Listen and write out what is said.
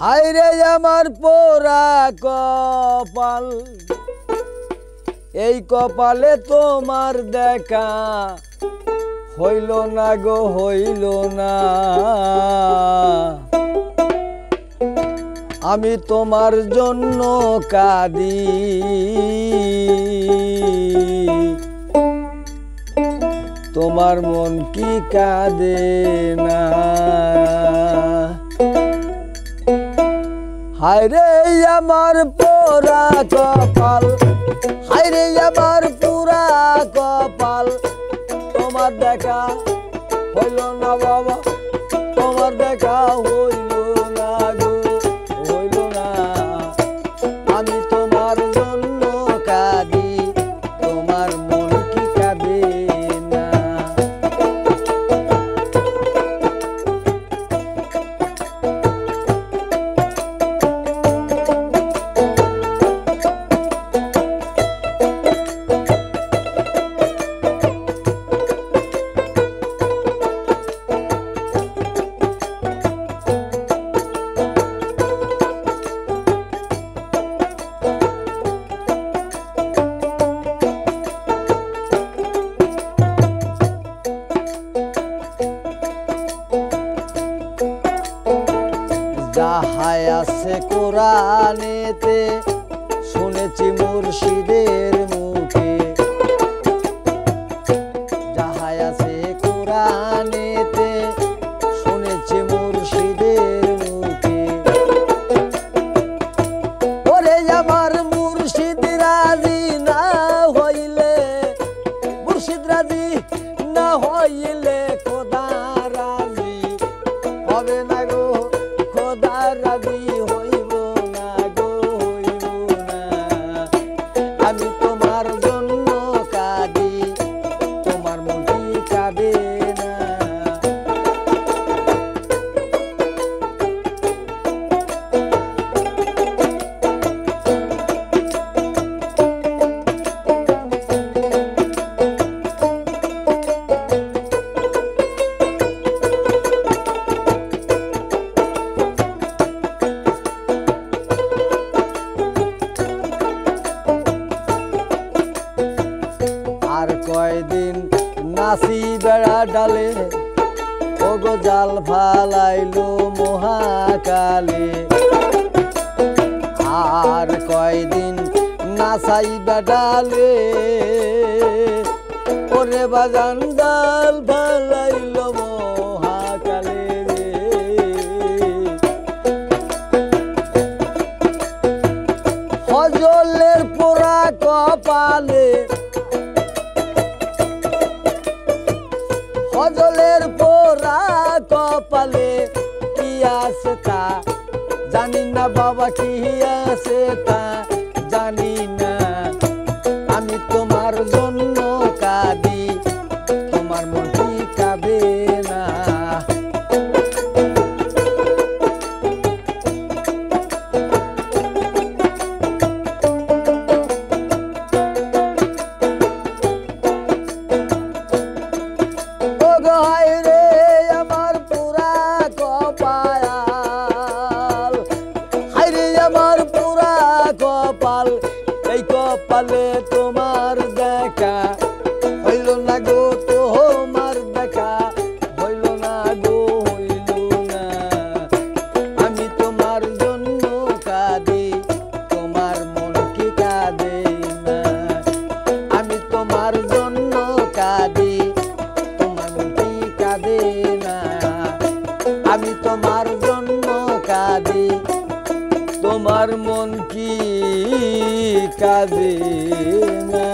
হায়রে আমার পোড়া কপাল, এই কপালে তোমার দেখা হইল না গো, হইল না। আমি তোমার জন্য কাঁদি, তোমার মন কি কাঁদে না? হায়রে আমার পোড়া কপাল, হায়রে আমার পুরা কপাল, তোমার দেখা হইল না বাবা, তোমার দেখা হইল না গো, হইল না। আমি তোমার জন্য কাঁদি, তোমার মন কি কাঁদে না? যাহাই আছে কোরআনেতে, শুনেছি মুর্শিদের মুখে। যাহাই আছে কোরআনেতে, শুনেছি মুর্শিদের মুখে। ওরে আমার মুর্শিদ রাজি না হইলে, মুর্শিদ রাজি না হইলে খোদা রাজি হবে না গো, খোদা রাজি হইব না গো, হইব না। আমি তোমার জন্য কাঁদি, তোমার মন কি কাঁদে না? আর কয়দিন নাচি বেড়া ডালে, ওগো জাল ফালাইলো মহাকালে। আর কয়দিন নাচাই বেড়ালে, ওরে বাজান জাল ফালাইলো মহাকালে। ফজলের পোড়া কপালে, ফজলের পোড়া কপালে কি আছে তা জানি না বাবা, কি আছে তা জানি না। আমি তোমার জন্য কাঁদি, তোমার মন কি কাঁদে না? হায়রে আমার পুরা কপাল, হায়রে আমার পুরা কপাল, এই কপালে তোমার দেখা হইল না গো, তোমার দেখা হইল না গো, হইল না। আমি তোমার জন্য কাঁদি, তোমার মন কি কাঁদে না? আমি তোমার জন্য কাঁদি, আমি তোমার জন্য কাঁদি, তোমার মন কি কাঁদে না?